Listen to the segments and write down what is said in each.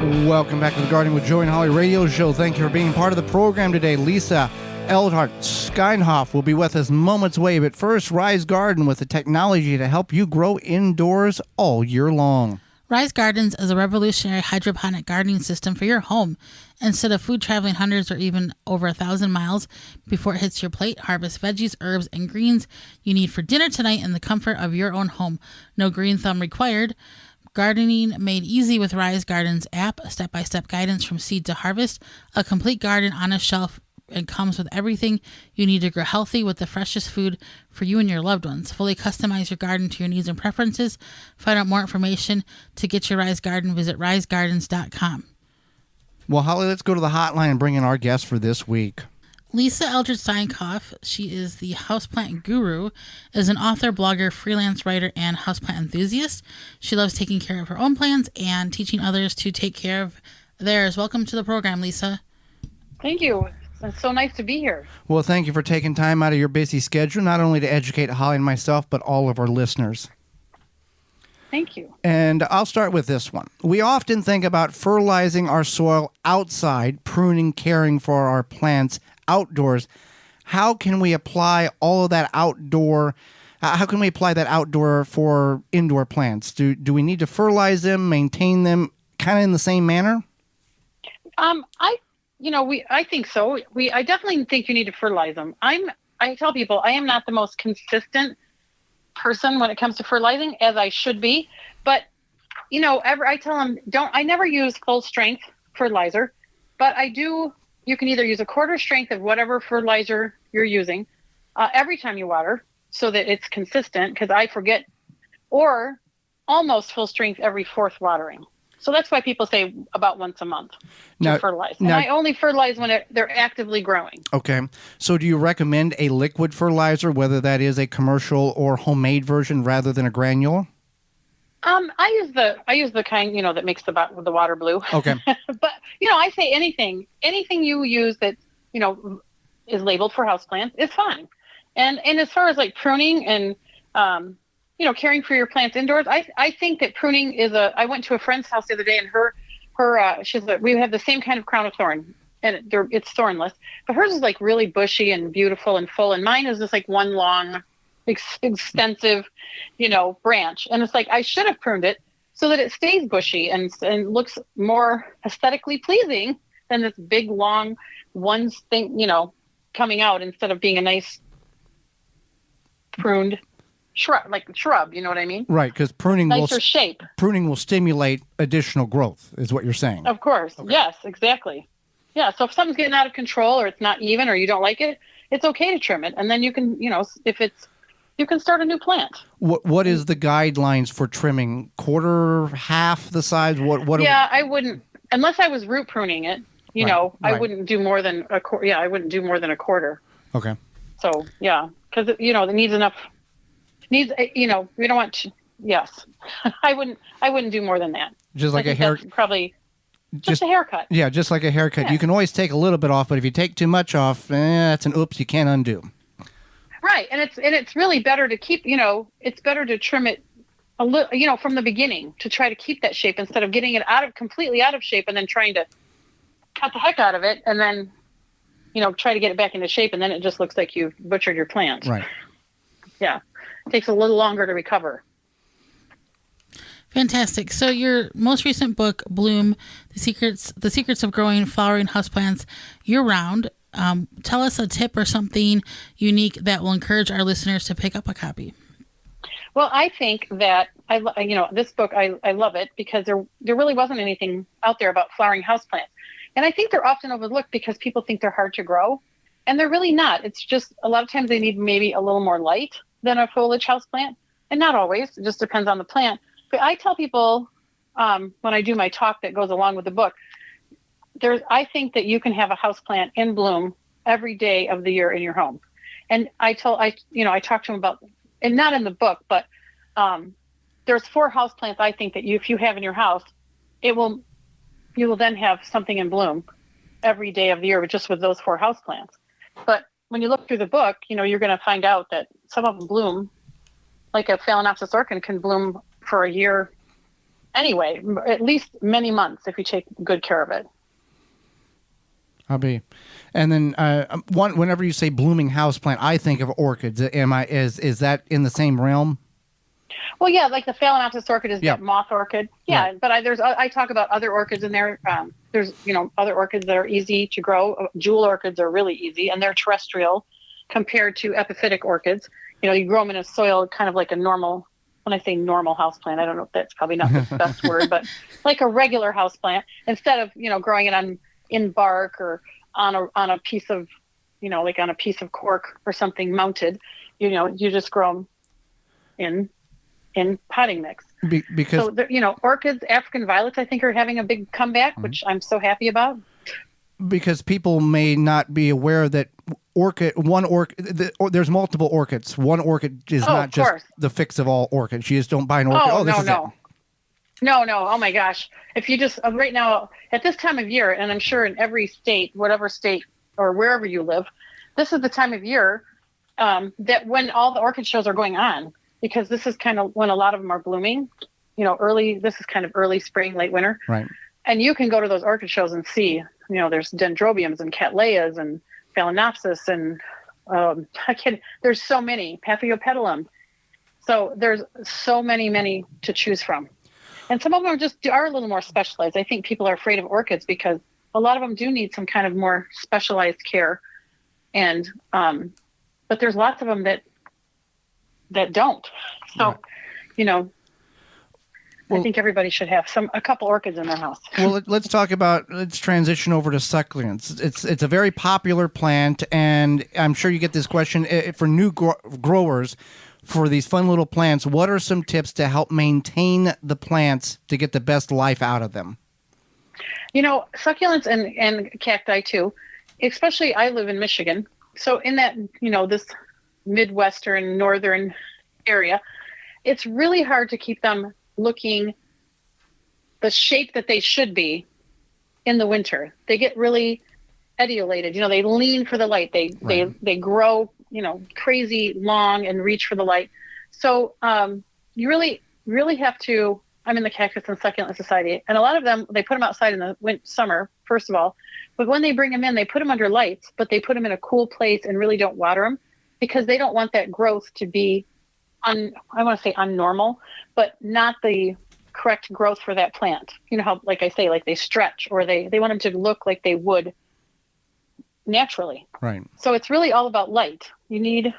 Welcome back to the Gardening with Joy and Holly radio show. Thank you for being part of the program today. Lisa Eldred Steinkopf will be with us moments away, but first, Rise Garden with the technology to help you grow indoors all year long. Rise Gardens is a revolutionary hydroponic gardening system for your home. Instead of food traveling hundreds or even over 1,000 miles before it hits your plate, harvest veggies, herbs, and greens you need for dinner tonight in the comfort of your own home. No green thumb required. Gardening made easy with Rise Gardens app, step-by-step guidance from seed to harvest, a complete garden on a shelf. It comes with everything you need to grow healthy with the freshest food for you and your loved ones. Fully customize your garden to your needs and preferences. Find out more information to get your Rise Garden. Visit risegardens.com. Well, Holly, let's go to the hotline and bring in our guest for this week. Lisa Eldred Steinkopf, she is the houseplant guru, is an author, blogger, freelance writer, and houseplant enthusiast. She loves taking care of her own plants and teaching others to take care of theirs. Welcome to the program, Lisa. Thank you. It's so nice to be here. Well, thank you for taking time out of your busy schedule, not only to educate Holly and myself, but all of our listeners. Thank you. And I'll start with this one. We often think about fertilizing our soil outside, pruning, caring for our plants outdoors. How can we apply all of that outdoor? How can we apply that outdoor for indoor plants? Do we need to fertilize them, maintain them, kind of in the same manner? I think so. I definitely think you need to fertilize them. I tell people I am not the most consistent person when it comes to fertilizing, as I should be. But, I tell them, I never use full strength fertilizer, but you can either use a quarter strength of whatever fertilizer you're using every time you water so that it's consistent, because I forget, or almost full strength every fourth watering. So that's why people say about once a month to fertilize. And I only fertilize when they're actively growing. Okay. So do you recommend a liquid fertilizer, whether that is a commercial or homemade version rather than a granule? I use the kind, that makes the water blue. Okay. But, I say anything you use that, is labeled for houseplants is fine. And as far as like pruning and, caring for your plants indoors, I think that pruning is I went to a friend's house the other day, and we have the same kind of crown of thorn, and it's thornless, but hers is like really bushy and beautiful and full, and mine is just like one long, extensive, branch. And it's like, I should have pruned it so that it stays bushy and looks more aesthetically pleasing than this big, long, one thing, coming out, instead of being a nice pruned shrub, you know what I mean? Right, because pruning will stimulate additional growth, is what you're saying. Of course. Okay. Yes, exactly. Yeah, so if something's getting out of control, or it's not even, or you don't like it, it's okay to trim it, and then you can, you can start a new plant. What is the guidelines for trimming? Quarter, half the size? I wouldn't, unless I was root pruning it. Right. I wouldn't do more than a quarter. Yeah, I wouldn't do more than a quarter. Okay. So yeah, because it needs enough. We don't want to. Yes, I wouldn't do more than that. Just like a hair, probably. Just a haircut. Yeah, just like a haircut. Yeah. You can always take a little bit off, but if you take too much off, that's an oops you can't undo. Right, and it's really better to keep. It's better to trim it a little. From the beginning, to try to keep that shape instead of getting it completely out of shape and then trying to cut the heck out of it and then, try to get it back into shape, and then it just looks like you've butchered your plant. Right. Yeah, it takes a little longer to recover. Fantastic. So your most recent book, Bloom: The Secrets of Growing Flowering Houseplants Year-Round. Tell us a tip or something unique that will encourage our listeners to pick up a copy. Well, I think that this book, I love it because there really wasn't anything out there about flowering houseplants, and I think they're often overlooked because people think they're hard to grow, and they're really not. It's just a lot of times they need maybe a little more light than a foliage houseplant, and not always. It just depends on the plant. But I tell people when I do my talk that goes along with the book, I think that you can have a houseplant in bloom every day of the year in your home. And I talk to them about, and not in the book, but there's 4 houseplants I think that if you have in your house, you will then have something in bloom every day of the year, just with those 4 houseplants. But when you look through the book, you're going to find out that some of them bloom, like a Phalaenopsis orchid can bloom for a year anyway, at least many months if you take good care of it. And then whenever you say blooming houseplant, I think of orchids. Is that in the same realm? Well, yeah, like the Phalaenopsis orchid is that moth orchid. Yeah, right. But I talk about other orchids in there. There's other orchids that are easy to grow. Jewel orchids are really easy, and they're terrestrial compared to epiphytic orchids. You grow them in a soil, kind of like a normal. When I say normal houseplant, I don't know if that's probably not the best word, but like a regular houseplant, instead of growing it in bark or on a piece of like on a piece of cork or something mounted. You just grow them in potting mix. Because orchids, African violets, I think are having a big comeback, which I'm so happy about. Because people may not be aware that there's multiple orchids. One orchid is not just the fix of all orchids. You just don't buy an orchid. This is it. No. Oh my gosh. If you just right now at this time of year, and I'm sure in every state, whatever state or wherever you live, this is the time of year that when all the orchid shows are going on, because this is kind of when a lot of them are blooming, this is kind of early spring, late winter. Right. And you can go to those orchid shows and see, there's dendrobiums and cattleyas and Phalaenopsis and there's so many, Paphiopedilum. So there's so many to choose from. And some of them are a little more specialized. I think people are afraid of orchids because a lot of them do need some kind of more specialized care. And, but there's lots of them that don't. So, right. I think everybody should have a couple orchids in their house. Well, let's transition over to succulents. It's a very popular plant, and I'm sure you get this question for new growers. For these fun little plants, what are some tips to help maintain the plants to get the best life out of them? Succulents and cacti too, especially I live in Michigan. So in that, this Midwestern, northern area, it's really hard to keep them looking the shape that they should be in the winter. They get really etiolated. They lean for the light. They grow, crazy long and reach for the light. So you really have to. I'm in the Cactus and Succulent Society, and a lot of them, they put them outside in the summer, first of all. But when they bring them in, they put them under lights, but they put them in a cool place and really don't water them because they don't want that growth to be I want to say unnormal, but not the correct growth for that plant. How, like I say, like they stretch or they want them to look like they would naturally. Right. So it's really all about light. You need,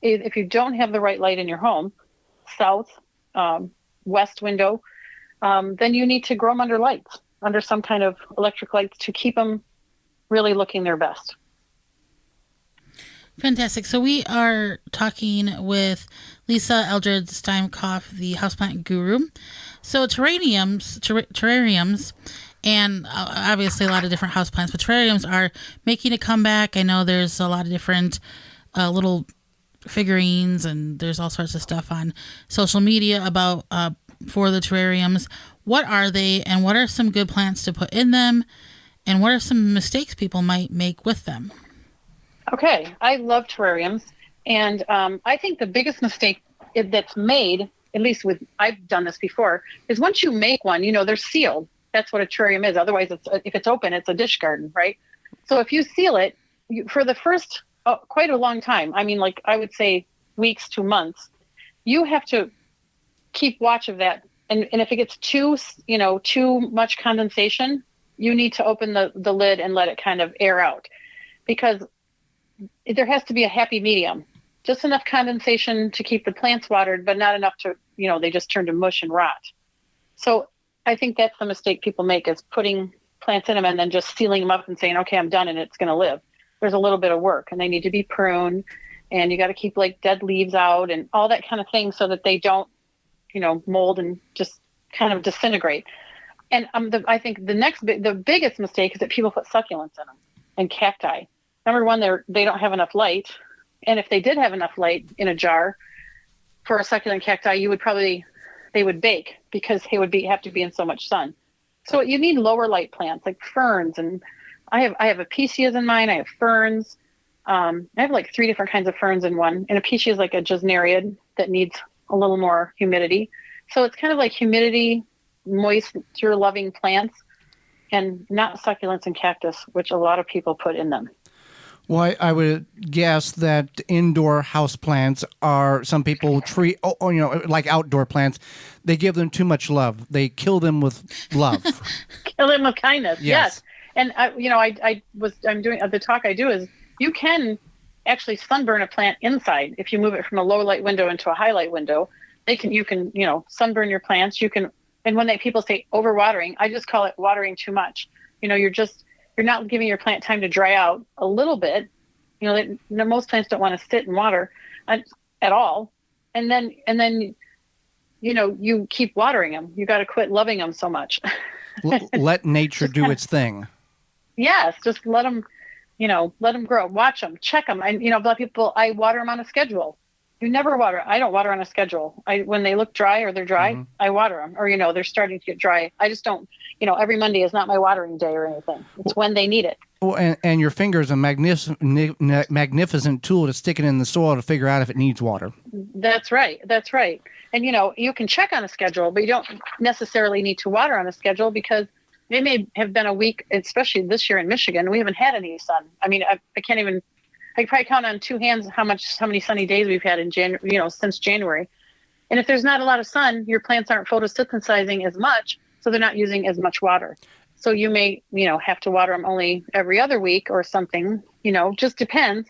if you don't have the right light in your home, south, west window, then you need to grow them under lights, under some kind of electric lights to keep them really looking their best. Fantastic. So we are talking with Lisa Eldred Steinkopf, the houseplant guru. So terrariums, and obviously a lot of different houseplants, but terrariums are making a comeback. I know there's a lot of different little figurines, and there's all sorts of stuff on social media about for the terrariums. What are they, and what are some good plants to put in them, and what are some mistakes people might make with them? Okay, I love terrariums, and I think the biggest mistake that's made, at least I've done this before, is once you make one, they're sealed. That's what a terrarium is. Otherwise, if it's open, it's a dish garden, right? So if you seal it, for the first quite a long time, I mean, like I would say weeks to months, you have to keep watch of that. And if it gets too much condensation, you need to open the lid and let it kind of air out, because there has to be a happy medium, just enough condensation to keep the plants watered, but not enough to, they just turn to mush and rot. So I think that's the mistake people make, is putting plants in them and then just sealing them up and saying, okay, I'm done and it's going to live. There's a little bit of work, and they need to be pruned, and you got to keep like dead leaves out and all that kind of thing so that they don't, mold and just kind of disintegrate. And I think the biggest mistake is that people put succulents in them and cacti. Number one, they don't have enough light. And if they did have enough light in a jar for a succulent cacti, they would bake because they would have to be in so much sun. So you need lower light plants like ferns. And I have acacias in mine. I have ferns. I have like 3 different kinds of ferns in one. And acacia is like a gesneriad that needs a little more humidity. So it's kind of like humidity moisture-loving plants, and not succulents and cactus, which a lot of people put in them. Well, I would guess that indoor house plants are, some people treat, like outdoor plants, they give them too much love. They kill them with love. Kill them with kindness. Yes. And I'm doing the talk I do is you can actually sunburn a plant inside if you move it from a low light window into a high light window. You can sunburn your plants. You can, and when people say overwatering, I just call it watering too much. You're not giving your plant time to dry out a little bit. Most plants don't want to sit in water at all. And then you keep watering them. You got to quit loving them so much. Let nature do its thing. Yes. Just let them grow, watch them, check them. And, a lot of people, I water them on a schedule. You never water. I don't water on a schedule. When they look dry or they're dry, I water them, or, they're starting to get dry. I just don't, every Monday is not my watering day or anything. It's when they need it. Well, and your finger is a magnificent tool to stick it in the soil to figure out if it needs water. That's right. And, you can check on a schedule, but you don't necessarily need to water on a schedule because it may have been a week, especially this year in Michigan. We haven't had any sun. I mean, I could probably count on two hands how many sunny days we've had in January, since January. And if there's not a lot of sun, your plants aren't photosynthesizing as much, so they're not using as much water. So you may, have to water them only every other week or something, just depends.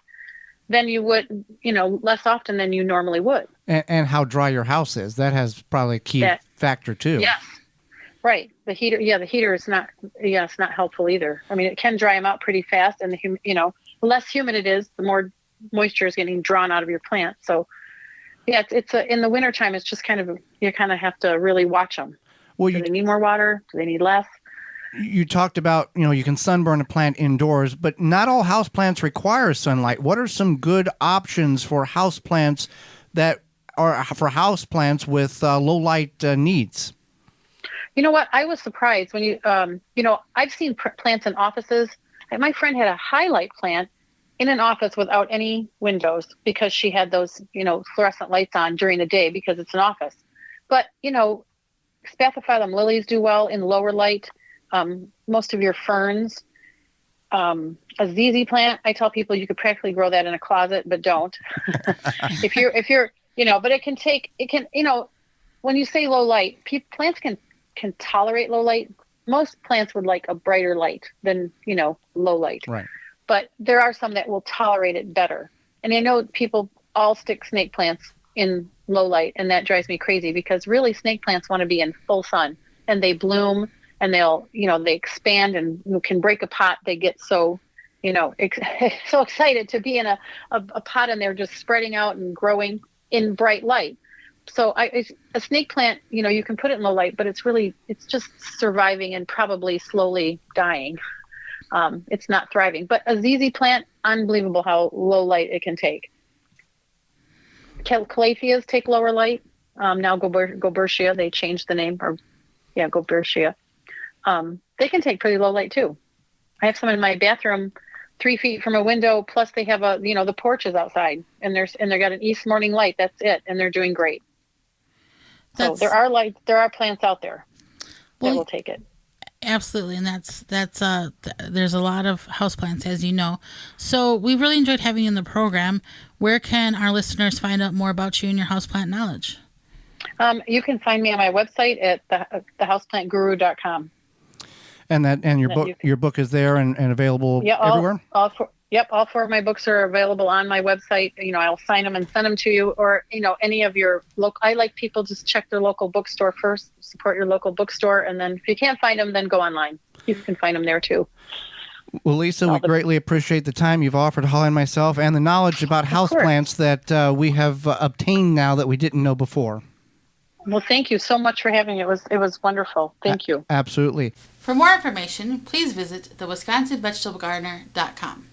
Then you would, less often than you normally would. And how dry your house is. That has probably a key factor too. Yes. Right. The heater is not, it's not helpful either. I mean, it can dry them out pretty fast, and the less humid it is, the more moisture is getting drawn out of your plant. So it's in the wintertime, it's just you kind of have to really watch them. Well, do they need more water? Do they need less? You talked about, you can sunburn a plant indoors, but not all houseplants require sunlight. What are some good options for houseplants that are for houseplants with low light needs? You know what? I was surprised when I've seen plants in offices. My friend had a highlight plant in an office without any windows because she had those, fluorescent lights on during the day because it's an office. But, spathiphyllum lilies do well in lower light. Most of your ferns, a ZZ plant, I tell people you could practically grow that in a closet, but don't. if you're, but it can, when you say low light, plants can tolerate low light. Most plants would like a brighter light than, low light. Right. But there are some that will tolerate it better. And I know people all stick snake plants in low light, and that drives me crazy because really snake plants want to be in full sun, and they bloom and they'll, they expand and can break a pot. They get so, so excited to be in a pot, and they're just spreading out and growing in bright light. So a snake plant, you can put it in low light, but it's just surviving and probably slowly dying. It's not thriving. But a ZZ plant, unbelievable how low light it can take. Calatheas take lower light. Now Gobertia, they changed the name, Gobertia. They can take pretty low light too. I have some in my bathroom 3 feet from a window, plus they have the porch is outside, and they got an east morning light. That's it. And they're doing great. So there are plants out there that will take it. Absolutely. And that's there's a lot of houseplants, as you know. So we really enjoyed having you in the program. Where can our listeners find out more about you and your houseplant knowledge? You can find me on my website at thehouseplantguru.com. And your book is there and available everywhere? All four of my books are available on my website. I'll sign them and send them to you, or, any of your local. I like people just check their local bookstore first, support your local bookstore. And then if you can't find them, then go online. You can find them there too. Well, Lisa, we greatly appreciate the time you've offered Holly and myself, and the knowledge about houseplants that we have obtained now that we didn't know before. Well, thank you so much for having me. It was wonderful. Thank you. Absolutely. For more information, please visit thewisconsinvegetablegardener.com.